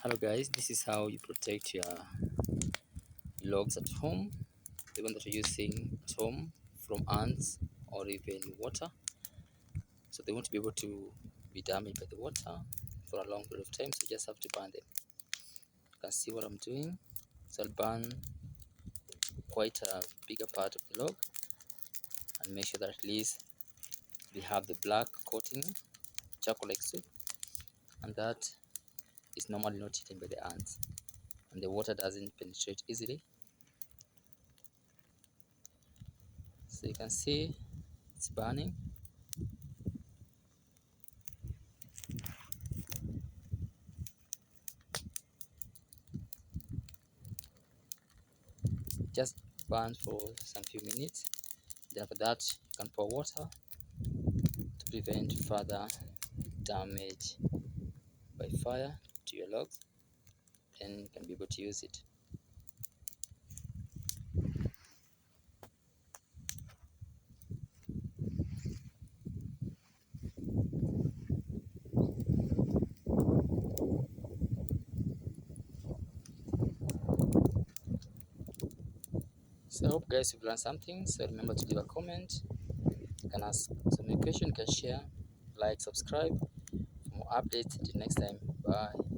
Hello guys, this is how you protect your logs at home, the one that you're using at home, from ants or even water. So they won't be able to be damaged by the water for a long period of time, so you just have to burn them. You can see what I'm doing. So I'll burn quite a bigger part of the log and make sure that at least we have the black coating, charcoal like so, and that is normally not eaten by the ants and the water doesn't penetrate easily. So you can see it's burning. Just burn for some few minutes. Then after that you can pour water to prevent further damage by fire to your logs, then you can be able to use it. So I hope guys you've learned something. So remember to leave a comment, you can ask some question, you can share, like, subscribe for more updates. Until next time, bye.